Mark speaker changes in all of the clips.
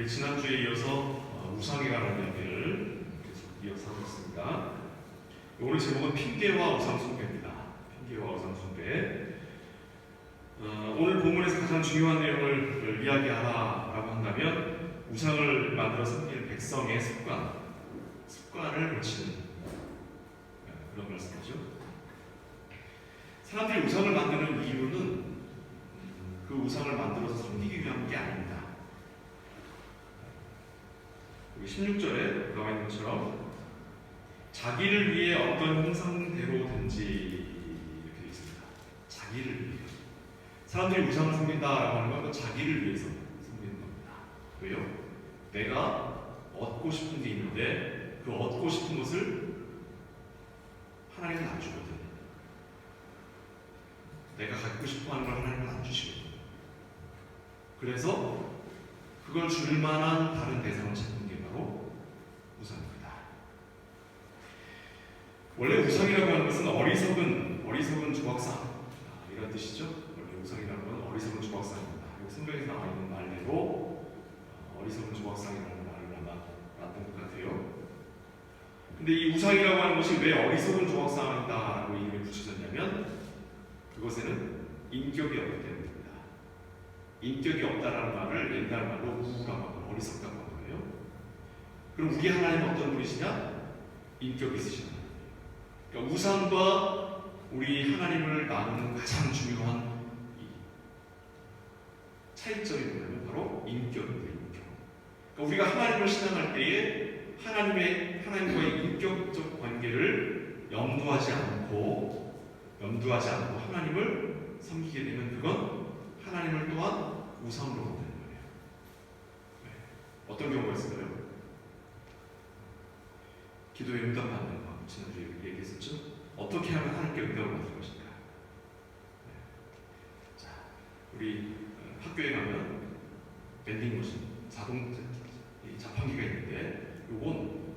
Speaker 1: 우리 지난주에 이어서 우상에 관한 이야기를 계속 이어서 하고 있습니다. 오늘 제목은 핑계와 우상숭배입니다. 핑계와 우상숭배. 오늘 본문에서 가장 중요한 내용을 이야기하라고 한다면 우상을 만들어 섬기는 백성의 습관을 고치는 그런 말씀이죠. 사람들이 우상을 만드는 이유는 그 우상을 만들어서 섬기기 위한 게 아닙니다. 16절에 나와 있는 것처럼 자기를 위해 어떤 형상대로든지 이렇게 되어 있습니다. 자기를 위해. 사람들이 우상을 섬긴다라고 하는 건 자기를 위해서 섬기는 겁니다. 왜요? 내가 얻고 싶은 게 있는데 그 얻고 싶은 것을 하나님은 안 주거든. 내가 갖고 싶어 하는 걸 하나님은 안 주시거든. 그래서 그걸 줄 만한 다른 대상을 찾는 게 바로 우상입니다. 원래 우상이라고 하는 것은 어리석은 조각상 이런 뜻이죠. 원래 우상이라는 건 어리석은 조각상입니다. 성경에서 나와 있는 말대로 어리석은 조각상이라는 말을 아마 알았던 것 같아요. 근데 이 우상이라고 하는 것이 왜 어리석은 조각상이다라고 이름이 붙여졌냐면 그것에는 인격이 없기 때문입니다. 인격이 없다라는 말을 옛날 말로 우라고 하고 어리석다고 하는 거예요. 그럼 우리 하나님은 어떤 분이시냐? 인격이 있으신 하나님. 그러니까 우상과 우리 하나님을 나누는 가장 중요한 차이점이 뭐냐면 바로 인격입니다. 인격. 그러니까 우리가 하나님을 신앙할 때에 하나님과의 인격적 관계를 염두하지 않고 하나님을 섬기게 되면 그건 하나님을 또한 우상으로 만드는 거예요. 네. 어떤 경우가 있을까요? 기도에 응답받는 거 지난주에 얘기했었죠. 어떻게 하면 하나님께 응답을 받을 것인가? 네. 자, 우리 학교에 가면 밴딩머신 자판기가 있는데 요건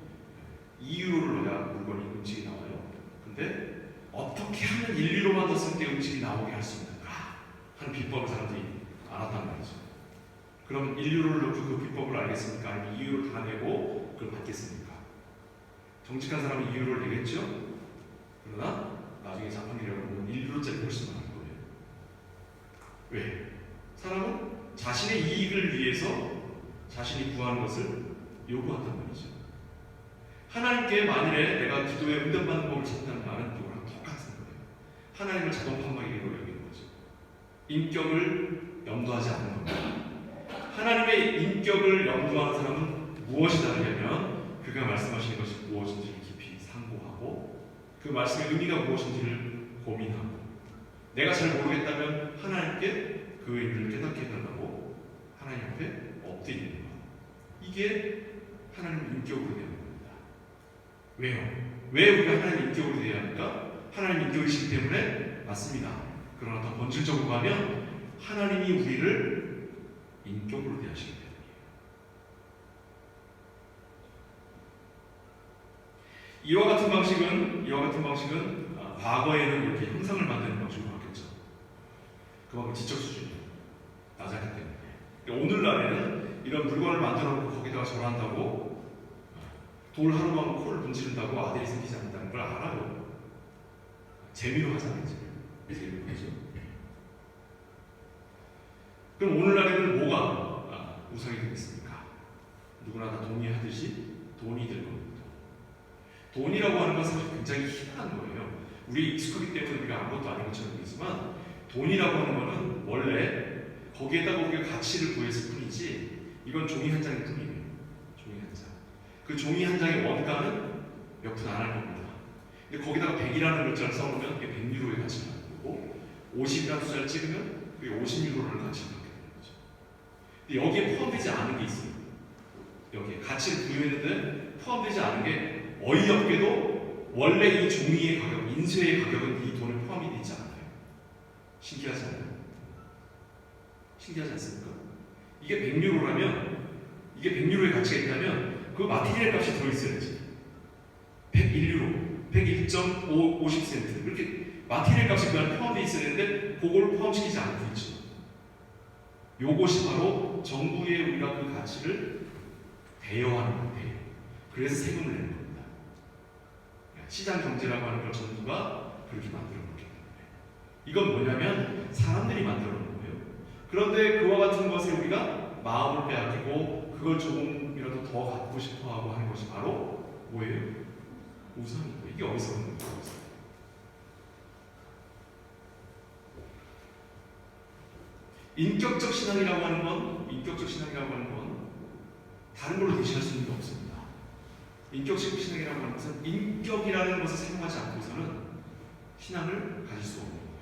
Speaker 1: 2유로를 넣어야 물건이 음식이 나와요. 근데 어떻게 하면 1유로만 더 쓸 때 음식이 나오게 할 수 있는가 하는 비법을 사람들이 알았단 말이죠. 그럼 1유로를 넣고 그 비법을 알겠습니까? 아니면 2유로를 다 내고 그걸 받겠습니까? 정직한 사람은 2유로를 내겠죠? 그러나 나중에 자판기라고 보면 1유로짜리 훨씬 많을 거예요. 왜? 사람은 자신의 이익을 위해서 자신이 구하는 것을 요구한단 말이죠. 하나님께 만일에 내가 기도에 응답받는 법을 찾는다는 말은 이거랑 똑같은 거예요. 하나님을 자동 판매기로 여기는 거죠. 인격을 염두하지 않는 겁니다. 하나님의 인격을 염두하는 사람은 무엇이 다르냐면 그가 말씀하시는 것이 무엇인지를 깊이 상고하고 그 말씀의 의미가 무엇인지를 고민하고 내가 잘 모르겠다면 하나님께 그 의미를 깨닫게 해달라고 하나님 앞에 엎드리는 것. 이게 하나님의 인격으로 되는 겁니다. 왜요? 왜 우리가 하나님 인격으로 되어야 합니까? 하나님 인격이시기 때문에 맞습니다. 그러나 더 본질적으로 가면 하나님이 우리를 인격으로 대하시기 때문이에요. 이와 같은 방식은 과거에는 이렇게 형상을 만드는 방식으로 바뀌었죠. 그만큼 지적 수준이 낮았기 때문에. 오늘날에는 이런 물건을 만들어 놓고 거기다가 절한다고 돌 하루만 코를 문지른다고 아들이 생기지 않는다는 걸 알아요. 재미로 하잖아요. 재미로 하죠. 그럼 오늘날에는 뭐가 우상이 되겠습니까? 누구나 다 동의하듯이 돈이 될 겁니다. 돈이라고 하는 것은 사실 굉장히 희한한 거예요. 우리 익숙하기 때문에 우리가 아무것도 아닌 것처럼 보이지만 돈이라고 하는 것은 원래 거기에다가 우리가 가치를 구했을 뿐이지 이건 종이 한 장일 뿐이에요. 종이 한 장. 그 종이 한 장의 원가는 몇 푼 안 할 겁니다. 근데 거기다가 100이라는 글자를 써놓으면 그게 100유로의 가치를 갖는 거고 50이라는 숫자를 찍으면 그게 50유로를 가치를 갖게 되는 거죠. 근데 여기에 포함되지 않은 게 있어요. 여기에 가치를 부여했는데 포함되지 않은 게 어이없게도 원래 이 종이의 가격, 인쇄의 가격은 이 돈에 포함이 되지 않아요. 신기하지 않아요? 신기하지 않습니까? 이게 100유로라면 이게 100유로의 가치가 있다면 그 마티리얼 값이 들어있어야지. 101유로, 101.50센트 이렇게 마티리얼 값이 그냥 포함되어 있어야 되는데 그걸 포함시키지 않고 있죠. 요것이 바로 정부에 우리가 그 가치를 대여하는 건데, 그래서 세금을 내는 겁니다. 시장 경제라고 하는 걸 정부가 그렇게 만들어 놓기 때문에. 이건 뭐냐면 사람들이 만들어 놓은 거예요. 그런데 그와 같은 것에 우리가 마음을 빼앗기고 그걸 조금이라도 더 갖고 싶어 하고 하는 것이 바로 뭐예요? 우상이고. 이게 어디서 오는 거예요? 인격적 신앙이라고 하는 건 다른 걸로 대신할 수 있는 게 없습니다. 인격적 신앙이라고 하는 것은 인격이라는 것을 사용하지 않고서는 신앙을 가질 수 없는 거예요.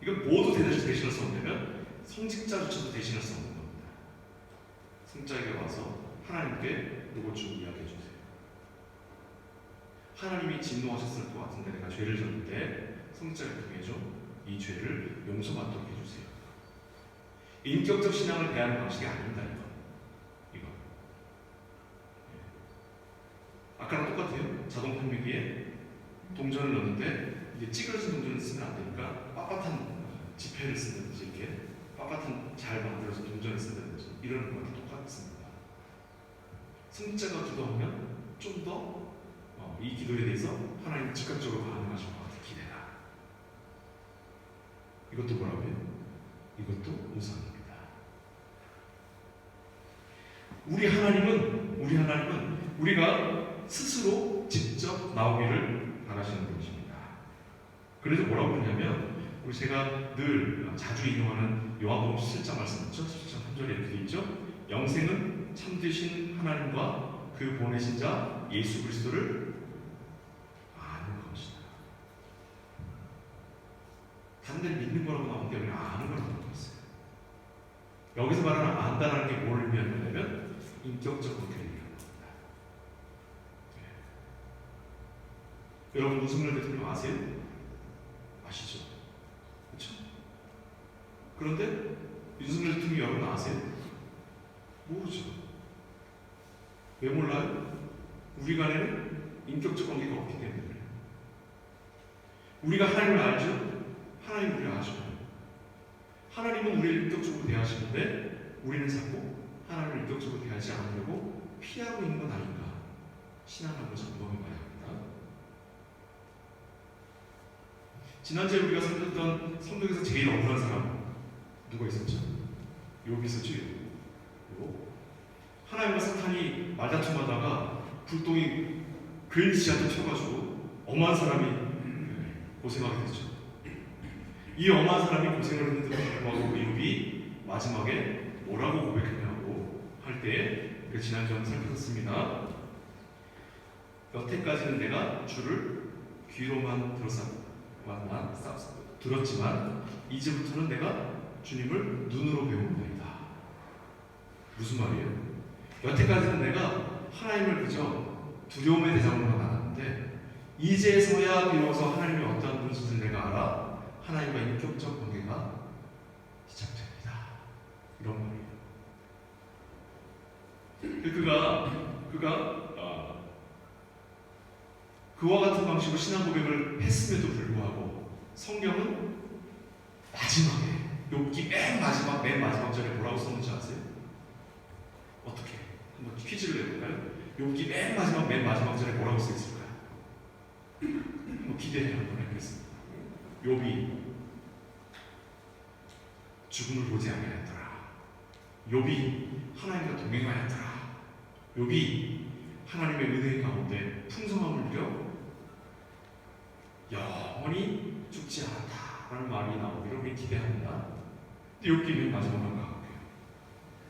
Speaker 1: 이건 모두 대신할 수 없냐면 성직자조차도 대신할 수 없는 겁니다. 성자에게 와서 하나님께 이것 좀 이야기해 주세요. 하나님이 진노하셨을 것 같은데 내가 죄를 졌는데 성자를 통해 좀 이 죄를 용서받도록 해주세요. 인격적 신앙을 대하는 방식이 아닙니다. 이건. 아까랑 똑같아요. 자동 판매기에 동전을 넣는데 이게 찌그러진 동전을 쓰면 안 되니까 빳빳한 지폐를 쓴다든지 이렇게 빳빳한 잘 만들어진 동전을 쓴다든지 이러는 거랑 똑같습니다. 성자가 기도하면 좀 더 이 기도에 대해서 하나님 즉각적으로 반응하실 것 같은 기대다. 이것도 뭐라고요? 이것도 우상입니다. 우리 하나님은 우리가 스스로 직접 나오기를 바라시는 분이십니다. 그래서 뭐라고 그러냐면 제가 늘 자주 인용하는 요한복음 17장 말씀 있죠? 17장 3절에 이렇게 있죠? 영생은 참되신 하나님과 그 보내신 자 예수 그리스도를 아는 것이다. 단순히 믿는 거라고 나온 게 아니라 아는 거라고 나왔어요. 여기서 말하는 안다라는 게 뭘 의미하는 거냐면 인격적 관계를 의미하는 겁니다. 여러분 윤석열 대통령 아세요? 아시죠? 그렇죠? 그런데 윤석열 대통령이 여러분 아세요? 모르죠. 왜 몰라요? 우리 간에는 인격적 관계가 없기 때문에 그래요. 우리가 하나님을 알죠? 하나님 우리를 아죠. 하나님은 우리를 인격적으로 대하시는데 우리는 자꾸 하나님을 인격적으로 대하지 않으려고 피하고 있는 건 아닌가? 신앙을 점검해 봐야 합니다. 지난주에 우리가 살폈던 성경에서 제일 억울한 사람 누가 있었죠? 욥이 있었죠? 욥. 하나님과 사탄이 말다툼하다가 불똥이 괜시한테 튀어가지고 엄한 사람이 고생하게 됐죠. 이 엄한 사람이 고생을 했는데도 불구하고 욥이 마지막에 뭐라고 고백했냐고 할 때 지난주에 살펴봤습니다. 여태까지는 내가 주를 귀로만 들었지만 이제부터는 내가 주님을 눈으로 배우노이다. 무슨 말이에요? 여태까지는 내가 하나님을 그저 두려움의 대상으로 알았는데 이제서야 비로소 하나님이 어떠한 분이신지 내가 알아 하나님과 인격적 관계가 시작됩니다. 이런 말이에요. 그와 같은 방식으로 신앙 고백을 했음에도 불구하고 성경은 마지막에 욥기 맨 마지막 절에 뭐라고 썼는지 아세요? 어떻게? 한번 퀴즈를 내볼까요? 욥기 맨 마지막 절에 뭐라고 써 있을까요? 한번 기대해 한번 해보겠습니다. 욥이 죽음을 보지 아니하였더라. 욥이 하나님과 동행하였더라. 욥이 하나님의 은혜 가운데 풍성함을 누려 영원히 죽지 않았다라는 말이 나오기를 우리 기대합니다. 욥기 맨 마지막으로 가볼게요.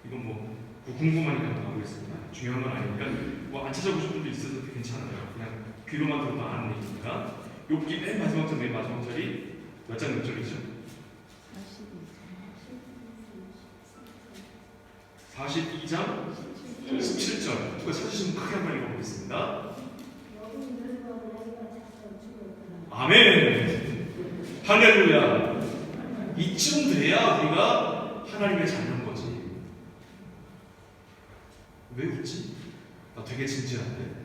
Speaker 1: 이건 뭐 궁금하니까 한번 가보겠습니다. 중요한 건 아니니까 뭐 안 찾아보신 분도 있어도 괜찮아요. 그냥 귀로만 들어도 아는 얘기니까. 욥기 맨 마지막 절이 몇 장 몇 절이죠? 42장 17절. 누가 찾으시면 크게 한번 읽어보겠습니다. 아멘. 할렐루야. 이쯤 돼야 우리가 하나님의 자녀인 거지. 왜 웃지? 나 되게 진지한데.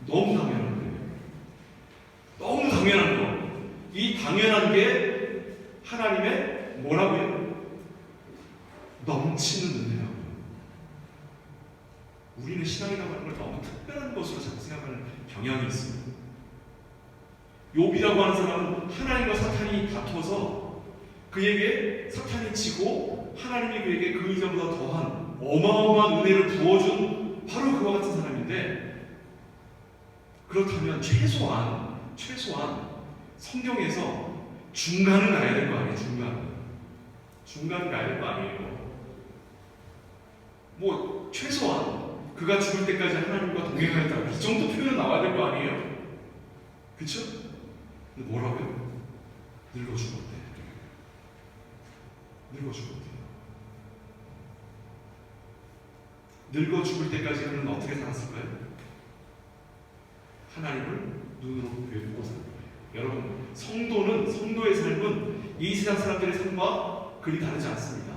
Speaker 1: 너무 당연한 거예요. 너무 당연한 거. 경향이 있습니다. 욥이라고 하는 사람은 하나님과 사탄이 다퉈서 그에게 사탄이 지고 하나님이 그에게 그 이전보다 더한 어마어마한 은혜를 부어준 바로 그와 같은 사람인데, 그렇다면 최소한 성경에서 중간은 가야 될 거 아니에요. 중간은 가야 될 거 아니에요. 뭐 최소한 그가 죽을 때까지 하나님과 동행하였다, 이 정도 표현은 나와야 될 거 아니에요. 그쵸? 근데 뭐라고요? 늙어 죽었대. 늙어 죽을 때까지 그는 어떻게 살았을까요? 하나님을 눈으로 뵙고 산 거예요. 여러분, 성도의 삶은 이 세상 사람들의 삶과 그리 다르지 않습니다.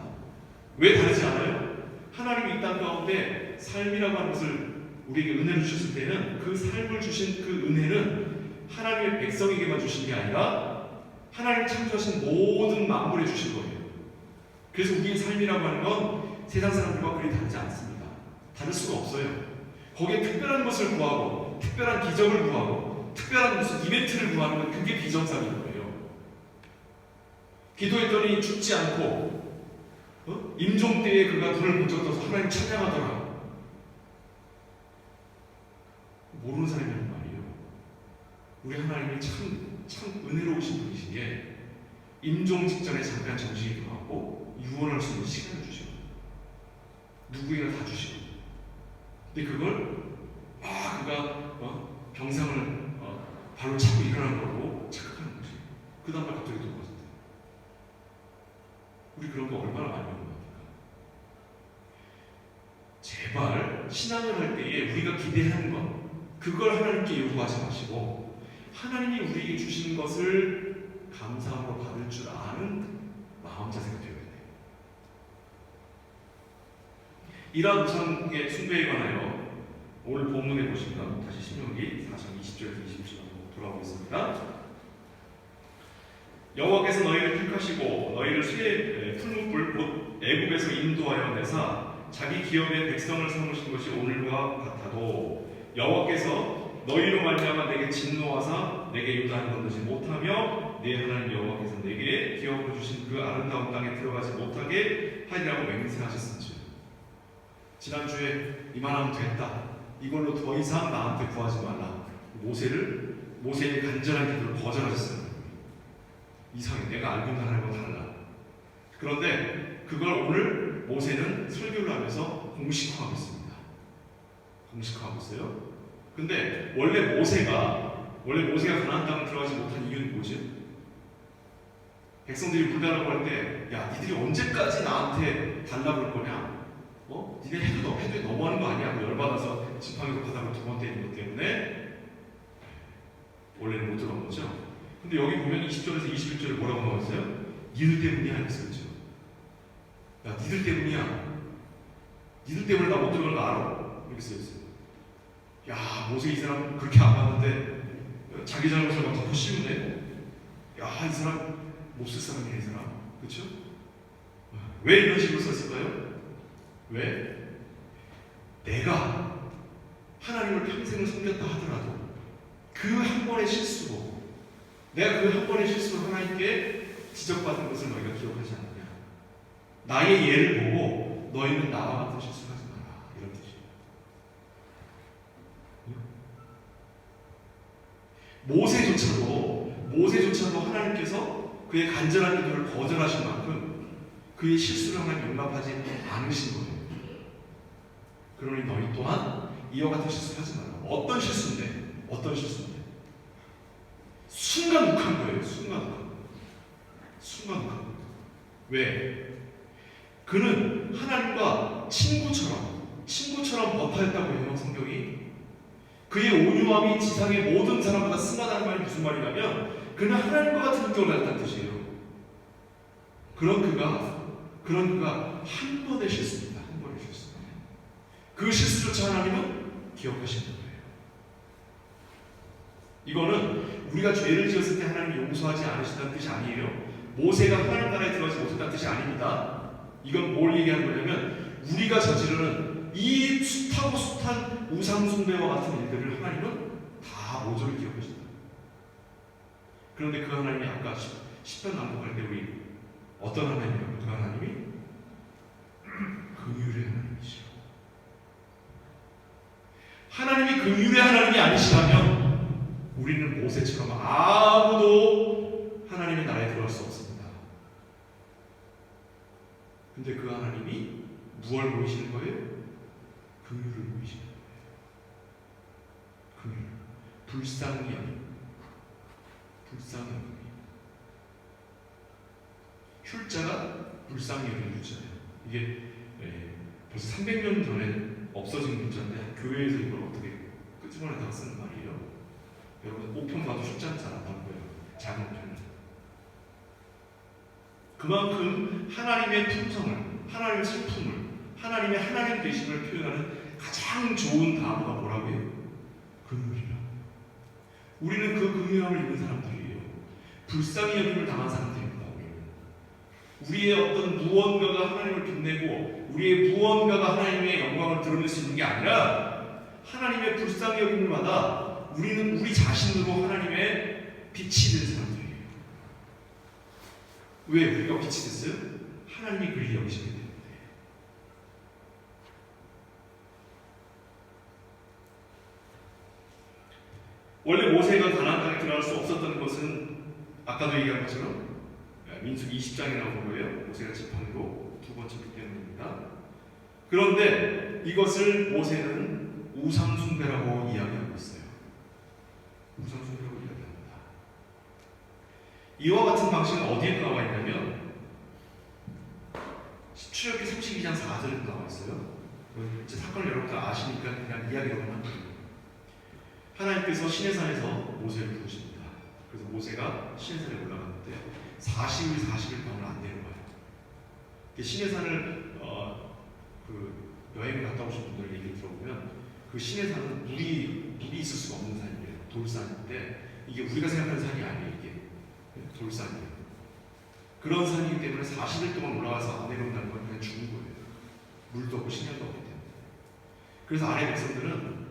Speaker 1: 왜 다르지 않아요? 하나님이 이 땅 가운데 삶이라고 하는 것을 우리에게 은혜를 주셨을 때는 그 삶을 주신 그 은혜는 하나님의 백성에게만 주신 게 아니라 하나님 창조하신 모든 만물에 주신 거예요. 그래서 우리의 삶이라고 하는 건 세상 사람들과 그리 다르지 않습니다. 다를 수가 없어요. 거기에 특별한 것을 구하고 특별한 기적을 구하고 특별한 무슨 이벤트를 구하는 건 그게 비정상인 거예요. 기도했더니 죽지 않고 임종 때에 그가 눈을 번쩍 떠서 하나님 찬양하더라. 모르는 사람이란 말이에요. 우리 하나님이 참 은혜로우신 분이신 게 임종 직전에 잠깐 정신이 돌아오고 유언할 수 있는 시간을 주시고 누구에게 다 주시고, 근데 그걸 그가 병상을 발로 차고 일어나는 걸로 착각하는 거지. 그 다음날 갑자기 돌아왔을 때 우리 그런 거 얼마나 많이 하는 겁니까? 제발 신앙을 할 때에 우리가 기대하는 것, 그걸 하나님께 요구하지 마시고 하나님이 우리에게 주신 것을 감사함으로 받을 줄 아는 마음 자세가 되어야 돼요. 이러한 우상의 숭배에 관하여 오늘 본문에 보시면 다시 신명기 4장 20절에서 27절 돌아오겠습니다. 여호와께서 너희를 택하시고 너희를 수의 풀무불 곧 애굽에서 인도하여 내사 자기 기업의 백성을 삼으신 것이 오늘과 같아도 여호와께서 너희로 말미암아 내게 진노하사 내게 유다를 건너지 못하며 내 하나님 여호와께서 내게 기업으로 주신 그 아름다운 땅에 들어가지 못하게 하리라고 맹세하셨은지. 지난주에 이만하면 됐다, 이걸로 더 이상 나한테 구하지 말라, 모세의 간절한 기도를 거절하셨어요. 이상해, 내가 알고 있는 하나님과 달라. 그런데 그걸 오늘 모세는 설교를 하면서 공식화하고 있습니다. 공식화하고 있어요. 근데 원래 모세가 가나안 땅을 들어가지 못한 이유는 뭐지? 백성들이 불달라고 할 때, 야, 니들이 언제까지 나한테 달라고 할 거냐? 니네 해도 너무하는 거 아니야? 열받아서 지팡이로 바닥을 2번 때리는 것 때문에 원래는 못 들어간 거죠. 근데 여기 보면 20절에서 21절에 뭐라고 나와있어요? 니들 때문이야 했었죠. 야, 니들 때문이야. 니들 때문에 나 못 들어간 거 알아. 이렇게 써있어요. 야, 모세 이 사람 그렇게 안 봤는데 자기 잘못을 막 덮어 씌우네. 야, 이 사람 못 쓸 사람이네, 이 사람. 그렇죠? 왜 이런 식으로 썼을까요? 왜? 내가 하나님을 평생을 섬겼다 하더라도 그 한 번의 실수로, 내가 그 한 번의 실수로 하나님께 지적받은 것을 너희가 기억하지 않느냐. 나의 예를 보고 너희는 나와 같은 실수하지 마라, 이런 뜻이에요. 모세조차도 하나님께서 그의 간절한 기도를 거절하신 만큼 그의 실수를 하나님 용납하지 않으신 거예요. 그러니 너희 또한 이와 같은 실수를 하지 마라. 어떤 실수인데? 순간 욱한 거예요. 순간 욱한 거예요. 왜? 그는 하나님과 친구처럼 법하였다고 해요, 성경이. 그의 온유함이 지상의 모든 사람보다 승하다는 말이 무슨 말이냐면 그는 하나님과 같은 인격을 가졌다는 뜻이에요. 그런 그가 한 번의 실수입니다. 한 번의 실수. 그 실수조차 하나님은 기억하시는 거예요. 이거는 우리가 죄를 지었을 때 하나님이 용서하지 않으신다는 뜻이 아니에요. 모세가 하나님 나라에 들어가지 못했다는 뜻이 아닙니다. 이건 뭘 얘기하는 거냐면 우리가 저지르는 이 숱하고 숱한 우상 숭배와 같은 일들을 하나님은 다 다 모조리 기억하신다. 그런데 그 하나님이 아까 10편 낭독할 때 우리 어떤 하나님이라고? 그 하나님이 긍휼의 하나님이시오. 하나님이 긍휼의 하나님이 아니시라면 우리는 모세처럼 아무도 하나님의 나라에 들어갈 수 없습니다. 근데 그 하나님이 무엇을 보이시는 거예요? 긍휼을 보이시는 거예요. 긍휼, 불쌍히 여김, 불쌍히 여김. 휼자가 불쌍히 여김 휼자예요. 이게 벌써 300년 전에 없어진 휼자인데 교회에서 이걸 어떻게 끄집어내다가 쓰는 말이에요. 여러분 5편 봐도 숫자는 잘 안 나올 거예요. 작은 편은. 그만큼 하나님의 품성을, 하나님의 슬픔을, 하나님의 하나님 되심을 표현하는 가장 좋은 단어가 뭐라고 해요? 긍휼이라. 우리는 그 긍휼함을 입는 사람들이에요. 불쌍히 여김을 당한 사람들입니다. 우리의 어떤 무언가가 하나님을 빛내고 우리의 무언가가 하나님의 영광을 드러낼 수 있는 게 아니라 하나님의 불쌍히 여김을 받아 우리는 우리 자신으로 하나님의 빛이 된 사람들이에요. 왜 우리가 빛이 됐어요? 하나님이 그리 여기시기 때문에. 원래 모세가 가나안 땅에 들어갈 수 없었던 것은 아까도 얘기한 것처럼 민수기 20장이라고 보고요. 모세가 지팡이로 두 번 쳤기 때문입니다. 그런데 이것을 모세는 우상숭배라고 이야기하고 있어요. 우상숭배라고 이야기합니다. 이와 같은 방식은 어디에 나와 있냐면 출애굽기 32장 4절에 나와 있어요. 이제 사건을 여러분들 아시니까 그냥 이야기로만 할게요. 하나님께서 시내산에서 모세를 부르십니다. 그래서 모세가 시내산에 올라갔는데 40일 40일 동안 안 내려가요. 시내산을 그 여행을 갔다 오신 분들 얘기 들어보면 그 시내산은 물이 있을 수가 없는 산이에요. 돌산인데 이게 우리가 생각하는 산이 아니에요. 이게 돌산이에요. 그런 산이기 때문에 40일 동안 올라가서 안 내려온다는 건 그냥 죽은 거예요. 물도 없고 식량도 없기 때문에. 그래서 아래 백성들은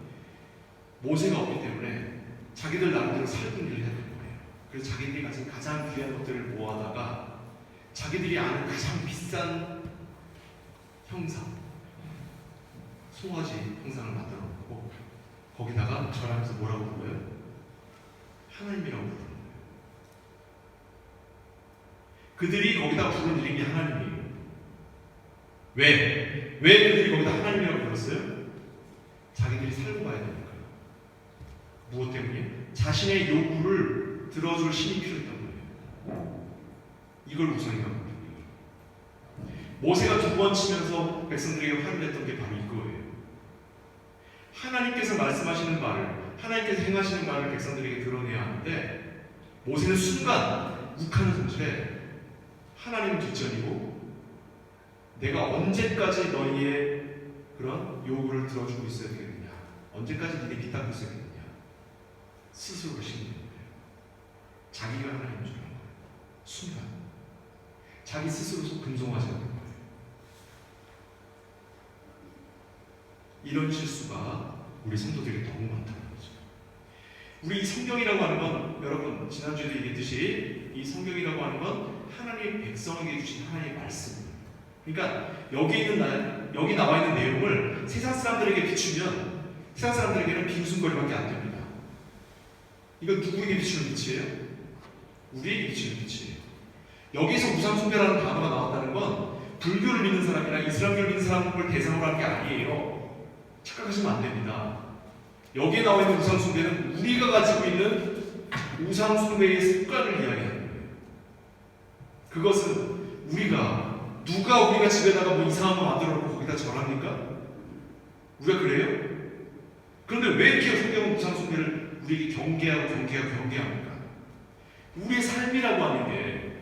Speaker 1: 모세가 없기 때문에 자기들 나름대로 살던 일을 해야 되는 거예요. 그래서 자기들이 가진 가장 귀한 것들을 모아다가 자기들이 아는 가장 비싼 형상, 송아지 형상을 만들어 놓고 거기다가 절하면서 뭐라고 불러요? 하나님이라고 부르는 거예요. 그들이 거기다 부른 이름이 하나님이에요. 왜 그들이 거기다 하나님이라고 불렀어요? 자기들이 살고 가야 되니까요. 무엇 때문에? 자신의 요구를 들어줄 신이 필요했던 거예요. 이걸 우상이라고 합니다. 모세가 두 번 치면서 백성들에게 화를 냈던 게 바로 이거예요. 하나님께서 말씀하시는 말을, 하나님께서 행하시는 말을 백성들에게 드러내야 하는데 모세는 순간 욱하는 손질에 하나님은 뒷전이고 내가 언제까지 너희의 그런 요구를 들어주고 있어야 되겠느냐, 언제까지 니네 귀 닦고 있어야 되겠느냐, 스스로를 신는 거예요. 자기가 하나님인 줄 아는 거예요. 순간 자기 스스로 근성하지 않는 거예요. 이런 실수가 우리 성도들이 너무 많다는 거죠. 우리 성경이라고 하는 건, 여러분 지난주에도 얘기했듯이 이 성경이라고 하는 건 하나님의 백성에게 주신 하나님의 말씀입니다. 그러니까 여기 나와 있는 내용을 세상 사람들에게 비추면 세상 사람들에게는 빈순거리밖에 안 됩니다. 이건 누구에게 비추는 빛이에요? 우리에게 비추는 빛이에요. 여기서 우상숭배라는 단어가 나왔다는 건 불교를 믿는 사람이나 이슬람교를 믿는 사람을 대상으로 한 게 아니에요. 착각하시면 안 됩니다. 여기에 나와 있는 우상숭배는 우리가 가지고 있는 우상숭배의 습관을 이야기하는 거예요. 그것은 누가 우리가 집에다가 뭐 이상한 거 만들어 놓고 거기다 절합니까? 우리가 그래요? 그런데 왜 이렇게 성경은 우상숭배를 우리에게 경계합니까? 우리의 삶이라고 하는 게,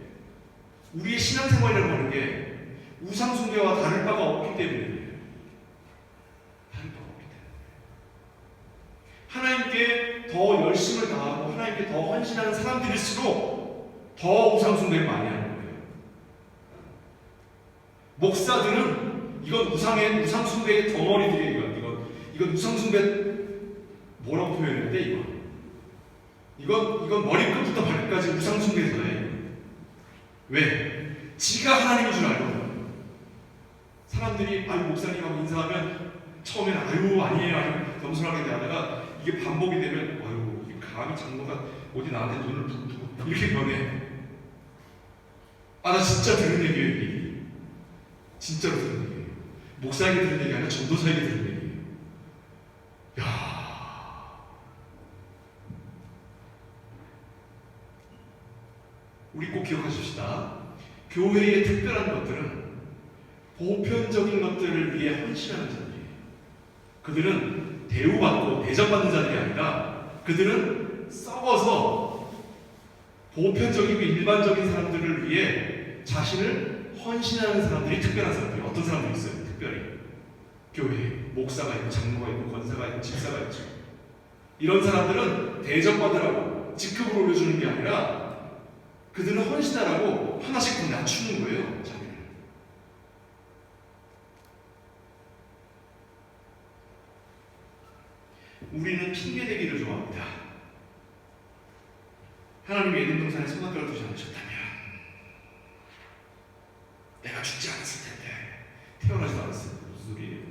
Speaker 1: 우리의 신앙생활이라고 하는 게 우상숭배와 다를 바가 없기 때문이에요. 하나님께 더 열심을 다하고 하나님께 더 헌신하는 사람들일수록 더 우상숭배를 많이 하는 거예요. 목사들은 이건 우상숭배의 덩어리들이에요. 이건 우상숭배 뭐라고 표현했는데, 이건 이건 머리끝부터 발끝까지 우상숭배자예요. 왜? 지가 하나님인 줄 알거든. 사람들이 아유 목사님하고 인사하면 처음에는 아유 아니에요 겸손하게 대하다가 이게 반복이 되면 아유 이 감히 장로가 어디 나한테 눈을 두고 이렇게 변해. 아 나 진짜 들은 얘기예요. 이게 진짜로 들은 얘기예요. 목사에게 들은 얘기 아니라 전도사에게 들은 얘기예요. 야, 우리 꼭 기억하십시다. 교회의 특별한 것들은 보편적인 것들을 위해 헌신하는 자들이에요. 그들은 대우받고 대접받는 자들이 아니라 그들은 썩어서 보편적이고 일반적인 사람들을 위해 자신을 헌신하는 사람들이 특별한 사람들이에요. 어떤 사람들이 있어요? 특별히 교회에 목사가 있고 장로가 있고 권사가 있고 집사가 있죠. 이런 사람들은 대접받으라고 직급을 올려주는 게 아니라 그들은 헌신하라고 하나씩 더 낮추는 거예요. 자기를. 우리는 핑계대기를 좋아합니다. 하나님이 에덴 동산에 선악과를 두지 않으셨다면 내가 죽지 않았을 텐데 태어나지도 않았을 텐데 무슨 소리예요?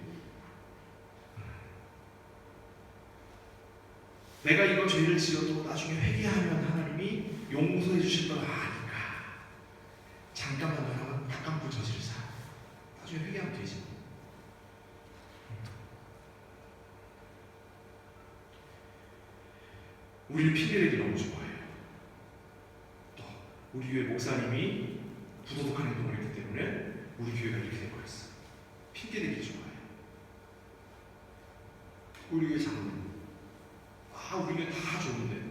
Speaker 1: 내가 이거 죄를 지어도 나중에 회개하면 하나님이 용서해 주실 걸 아니까 잠깐만 너랑 딱 감고 저지르자. 나중에 회개하면 되지. 우리를 핑계대기 너무 좋아해요. 또 우리 교회 목사님이 부도덕한 행동을 했기 때문에 우리 교회가 이렇게 된 거였어. 핑계대기 좋아해요. 우리 교회 장로님, 우리 교회 다 좋은데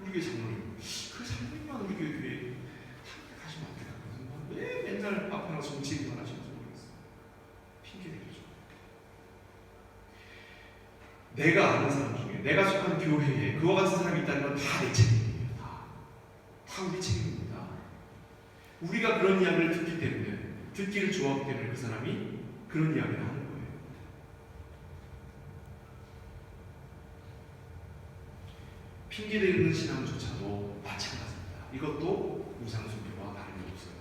Speaker 1: 우리 교회 장로님, 그 장로님만 우리 교회에 가시면 안 되나? 왜 맨날 앞에 나서 정치 얘기만 하시는지 모르겠어. 핑계대기 좋아해요. 내가 아는 사람 중에 내가 속한 교회에 그와 같은 사람이 있다는 건 다 내 책임입니다. 다 우리 책임입니다. 우리가 그런 이야기를 듣기 때문에, 듣기를 좋아하기 때문에 그 사람이 그런 이야기를 하는 거예요. 핑계대는 신앙조차도 마찬가지입니다. 이것도 우상숭배와 다름이 없어요.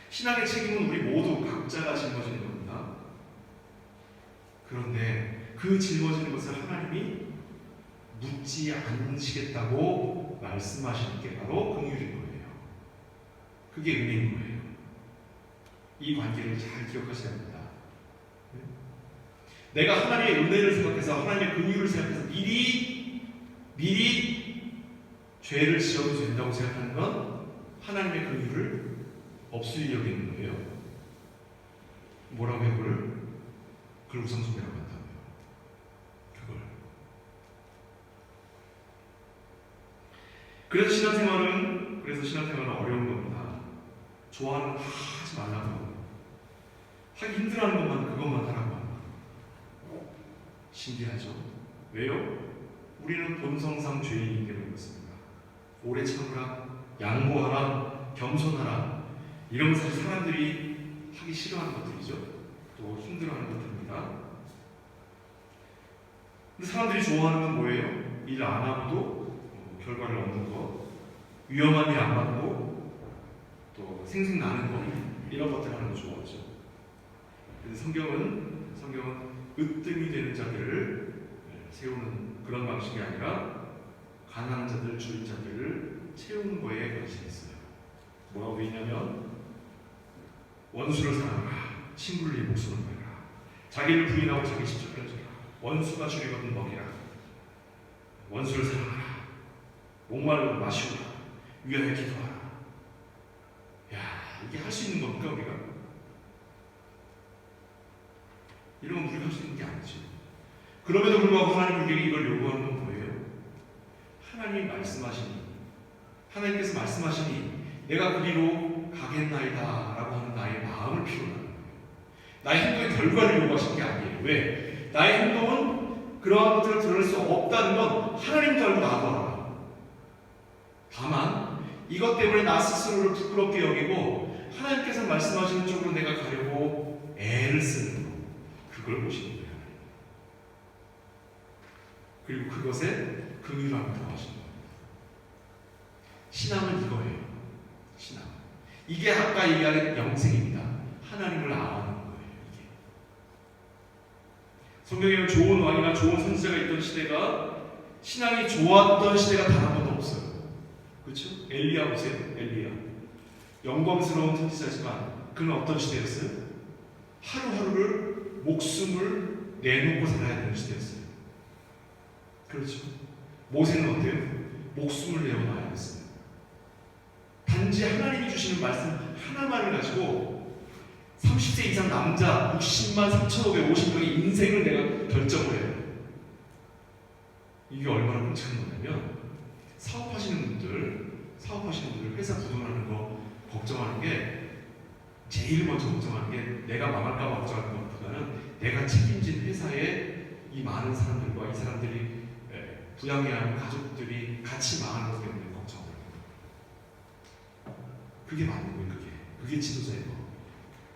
Speaker 1: 신앙의 책임은 우리 모두 각자가 짊어지는 겁니다. 그런데 그 짊어지는 것을 하나님이 묻지 않으시겠다고 말씀하시는 게 바로 긍휼인 거예요. 그게 은혜인 거예요. 이 관계를 잘 기억하셔야 합니다. 내가 하나님의 은혜를 생각해서 하나님의 긍휼을 생각해서 미리 죄를 지어도 된다고 생각하는 건 하나님의 긍휼을 없이 여기는 거예요. 뭐라고 해요? 그걸 우상숭배라고 한다고요. 그걸. 그래서 신앙생활은 어려운 겁니다. 좋아하는 거 다 하지 말라고, 하기 힘들어하는 것만 그것만 하라고 하는 거. 신기하죠? 왜요? 우리는 본성상 죄인이기 때문에 그렇습니다. 오래 참으라, 양보하라, 겸손하라, 이런 것 사실 사람들이 하기 싫어하는 것들이죠. 또 힘들어하는 것들입니다. 근데 사람들이 좋아하는 건 뭐예요? 일 안 하고도 결과를 얻는 것, 위험한 일 안 받고 또 생생나는 것, 이런 것들 하는 거 좋아하죠. 그래서 성경은 으뜸이 되는 자들을 세우는 그런 방식이 아니라 가난한 자들, 주인 자들을 채우는 거에 관심이 있어요. 뭐라고 돼 있냐면 원수를 사랑하라, 친구를 네 목숨을 버리라, 자기를 부인하고 자기 십자가를 져라, 원수가 주리거든 먹이라, 원수를 사랑하라, 목마르고 마시오라, 위하여 기도하라. 야, 이게 할 수 있는 겁니까 우리가? 이런 건 우리가 할 수 있는 게 아니지. 그럼에도 불구하고 하나님 우리에게 이걸 요구하는 건 뭐예요? 하나님이 말씀하시니, 하나님께서 말씀하시니 내가 그리로 가겠나이다 라고 하는 나의 마음을 필요로 하는 거예요. 나의 행동의 결과를 요구하시는 게 아니에요. 왜? 나의 행동은 그러한 것들을 드러낼 수 없다는 건 하나님도 알고 나도 알아. 다만 이것 때문에 나 스스로를 부끄럽게 여기고 하나님께서 말씀하시는 쪽으로 내가 가려고 애를 쓰는 거, 그걸 보시는 거예요. 그리고 그것에 긍휼함을 더하시는 겁니다. 신앙은 이거예요. 신앙. 이게 아까 얘기한 영생입니다. 하나님을 아는 거예요. 이게. 성경에는 좋은 왕이나 좋은 선지자가 있던 시대가 신앙이 좋았던 시대가 단 한 번도 없어요. 그렇죠? 엘리야 보세요. 엘리야. 영광스러운 선지자지만 그는 어떤 시대였어요? 하루하루를 목숨을 내놓고 살아야 되는 시대였어요. 그렇죠? 모세는 어때요? 목숨을 내어놔야 했어요. 단지 하나님이 주시는 말씀 하나만을 가지고 30세 이상 남자 60만 3,550명의 인생을 내가 결정을 해요. 이게 얼마나 끔찍한 거냐면 사업하시는 분들 회사 부도나는 거 걱정하는 게 제일 먼저 걱정하는 게 내가 망할까 봐 걱정하는 것보다는 내가 책임진 회사에 이 많은 사람들과 이 사람들이 부양해야 하는 가족들이 같이 망하는 것 때문에 걱정을 해요. 그게 맞는 거예요. 그게 지도자의 거.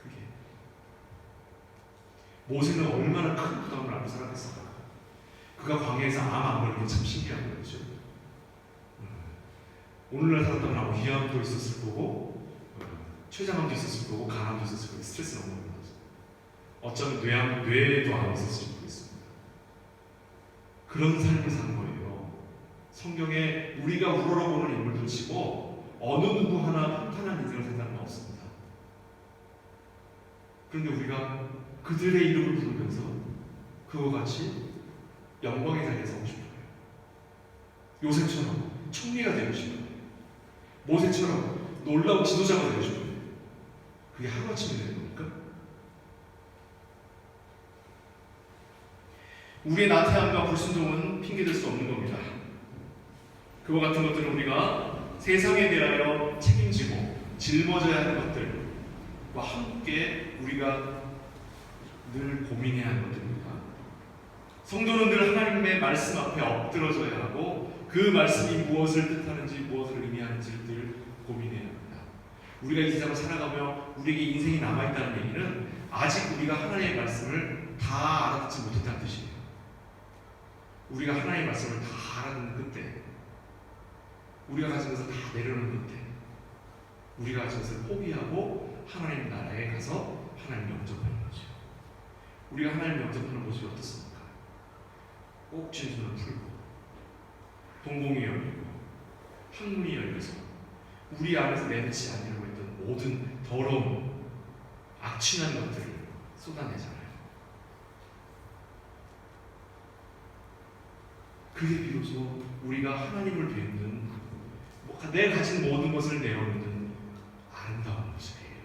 Speaker 1: 그게 모세는 얼마나 큰 부담을 안고 살았겠어요. 그가 광야에서 암 안 걸린 게 참 신기한 거죠. 오늘날 살았다면 아마 위암도 있었을 거고 췌장암도 있었을 거고 간암도 있었을 거고 스트레스 너무 많이 받았어요. 어쩌면 뇌에도 암이 있었을지 모르겠습니다. 그런 삶을 산 거예요. 성경에 우리가 우러러보는 인물들 치고 어느 누구 하나 평탄한 인생을 산다는 건 없습니다. 그런데 우리가 그들의 이름을 부르면서 그와 같이 영광의 자리에 서고 싶어요. 요셉처럼 총리가 되고 싶어요. 모세처럼 놀라운 지도자가 되고 싶어요. 그게 하루아침에 되는 겁니까? 우리의 나태함과 불순종은 핑계될 수 없는 겁니다. 그와 같은 것들은 우리가 세상에 대하여 책임지고 짊어져야 하는 것들과 함께 우리가 늘 고민해야 하는 것들입니다. 성도는 늘 하나님의 말씀 앞에 엎드러져야 하고 그 말씀이 무엇을 뜻하는지 무엇을 의미하는지를 늘 고민해야 합니다. 우리가 이 세상을 살아가며 우리에게 인생이 남아있다는 얘기는 아직 우리가 하나님의 말씀을 다 알아듣지 못했다는 뜻이에요. 우리가 하나님의 말씀을 다 알아듣는 그때, 우리가 가진 것을 다 내려놓는 그때, 우리가 가진 것을 포기하고 하나님 나라에 가서 하나님 영접하는 거죠. 우리가 하나님 영접하는 모습이 어떻습니까? 꼭 진술을 풀고 동공이 열리고 항문이 열려서 우리 안에서 내놓지 않으려고 했던 모든 더러운 악취난 것들을 쏟아내잖아요. 그게 비로소 우리가 하나님을 뵙는 내가 가진 모든 것을 내어놓는 아름다운 모습이에요.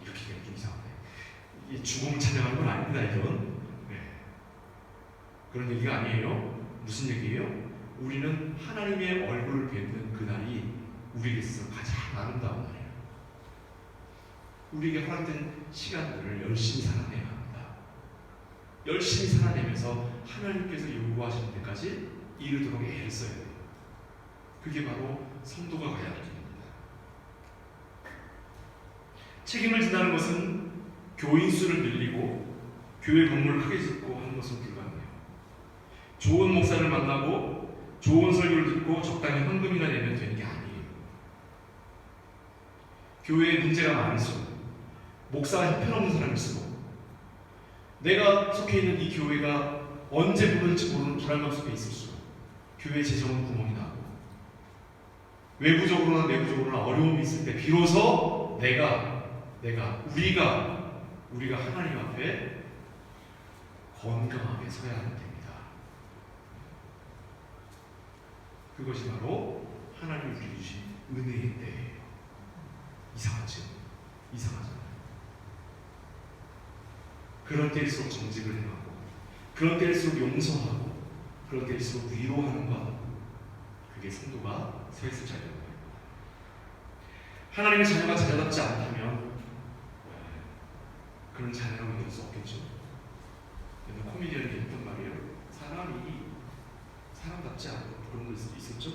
Speaker 1: 이렇게 되면 좀 이상하네. 이게 죽음을 찬양하는 건 아닙니다. 이건 그런 얘기가 아니에요. 무슨 얘기예요? 우리는 하나님의 얼굴을 뵙는 그날이 우리에게 있어서 가장 아름다운 날이에요. 우리에게 허락된 시간들을 열심히 살아내야 합니다. 열심히 살아내면서 하나님께서 요구하시는 데까지 이르도록 애를 써야 돼요. 그게 바로 성도가 가야 할 길입니다. 책임을 진다는 것은 교인 수를 늘리고 교회 건물을 크게 짓고 하는 것은 불가능해요. 좋은 목사를 만나고 좋은 설교를 듣고 적당히 헌금이나 내면 되는 게 아니에요. 교회에 문제가 많을수록 목사가 형편없는 사람일수록 내가 속해 있는 이 교회가 언제 무너질지 모르는 불안감 속에 있을수록 교회 재정은 구멍이 나고 외부적으로나 내부적으로나 어려움이 있을 때 비로소 우리가 하나님 앞에 건강하게 서야 하는 때입니다. 그것이 바로 하나님이 우리에게 주신 은혜의 때예요. 이상하죠? 이상하잖아요. 그런 때일수록 정직을 행하고 그런 때일수록 용서하고 그런 때일수록 위로하는 것, 그게 성도가 서 있을 자리라는 거예요. 하나님의 자녀가 자녀답지 않다면 그런 자녀라고 이룰 수 없겠죠. 옛날 코미디언이 했던 말이에요. 사람이 사람답지 않고 그런 거 있었죠?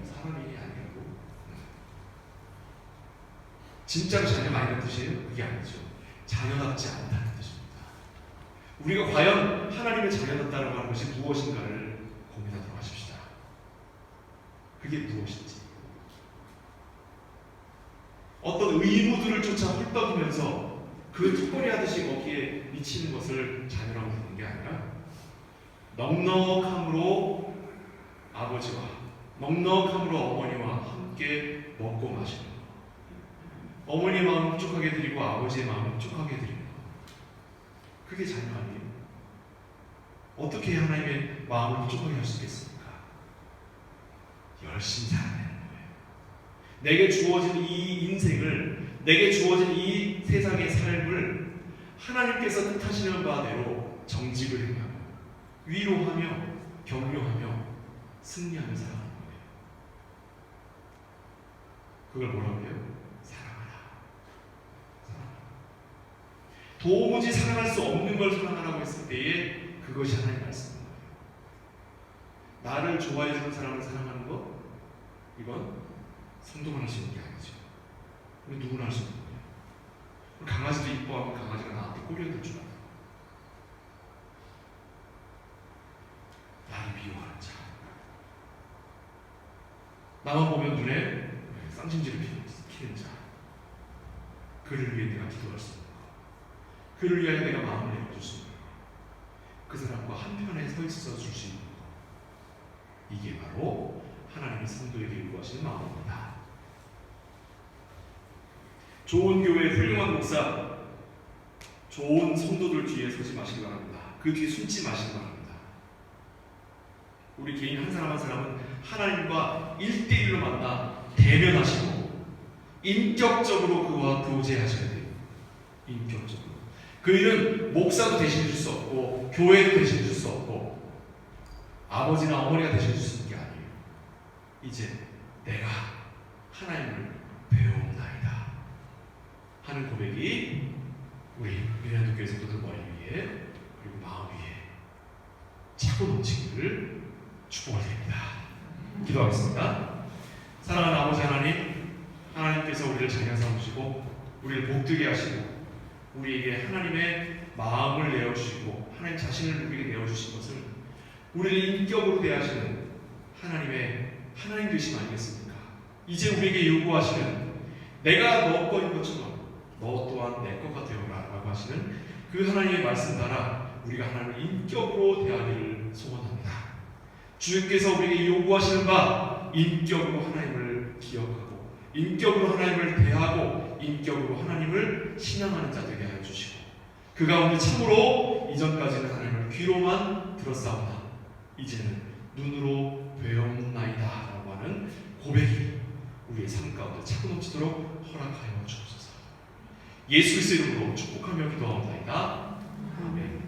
Speaker 1: 사람이 아니라고. 진짜로 자녀가 아니라는 뜻이에요? 그게 아니죠. 자녀답지 않다는 뜻입니다. 우리가 과연 하나님의 자녀답다라고 하는 것이 무엇인가를 고민하도록 하십시다. 그게 무엇인지, 어떤 의무들을 쫓아 헐떡이면서 그 턱걸이 하듯이 거기에 미치는 것을 자녀라고 부르는 게 아니라 넉넉함으로 아버지와 넉넉함으로 어머니와 함께 먹고 마시는 것, 어머니의 마음을 흡족하게 드리고 아버지의 마음을 흡족하게 드리는 것, 그게 자녀 아니에요? 어떻게 하나님의 마음을 흡족하게 할 수 있겠습니까? 열심히 살아내는 거예요. 내게 주어진 이 인생을, 내게 주어진 이 세상의 삶을 하나님께서 뜻하시는 바대로 정직을 행하고 위로하며 격려하며 승리하며 살아가는 거예요. 그걸 뭐라고 해요? 사랑하라. 사랑하라. 도무지 사랑할 수 없는 걸 사랑하라고 했을 때에 그것이 하나님의 말씀인 거예요. 나를 좋아해 주는 사람을 사랑하는 것, 이건 성도만 할 수 있는 게 아니죠. 누구나 할 수 있는 거예요. 강아지도 이뻐하고 강아지가 나한테 꼬리를 줄 알아요. 나를 미워하는 자, 나만 보면 눈에 쌍심지를 키는 자, 그를 위해 내가 기도할 수 있는 것, 그를 위하여 내가 마음을 내어줄 수 있는 것, 그 사람과 한편에 서 있어 줄 수 있는 것, 이게 바로 하나님이 성도에게 요구하시는 마음입니다. 좋은 교회, 훌륭한 목사, 좋은 성도들 뒤에 서지 마시기 바랍니다. 그 뒤에 숨지 마시기 바랍니다. 우리 개인 한 사람 한 사람은 하나님과 1대1로 만나 대면하시고 인격적으로 그와 교제하셔야 돼요. 인격적으로. 그 일은 목사도 대신해 줄 수 없고 교회도 대신해 줄 수 없고 아버지나 어머니가 대신해 줄 수 있는 게 아니에요. 이제 내가 하나님을 배워옵나이다 하는 고백이 우리 미래한교회 성도들 머리 위에 그리고 마음 위에 차고 넘치기를 축복을 드립니다. 기도하겠습니다. 사랑하는 아버지 하나님, 하나님께서 우리를 자녀 삼으시고 우리를 복되게 하시고 우리에게 하나님의 마음을 내어주시고 하나님 자신을 우리에게 내어주신 것을 우리를 인격으로 대하시는 하나님 되심 아니겠습니까? 이제 우리에게 요구하시는 내가 너 거인 것처럼 너 또한 내 것과 되어라 라고 하시는 그 하나님의 말씀 따라 우리가 하나님을 인격으로 대하기를 소원합니다. 주님께서 우리에게 요구하시는 바 인격으로 하나님을 기억하고 인격으로 하나님을 대하고 인격으로 하나님을 신앙하는 자 되게 하여 주시고 그 가운데 참으로 이전까지는 하나님을 귀로만 들었사오나 이제는 눈으로 배웠나이다 라고 하는 고백이 우리의 삶 가운데 차고 넘치도록 허락하여 주옵소서. 예수 그리스도 이름으로 축복하며 기도하옵나이다. 아멘.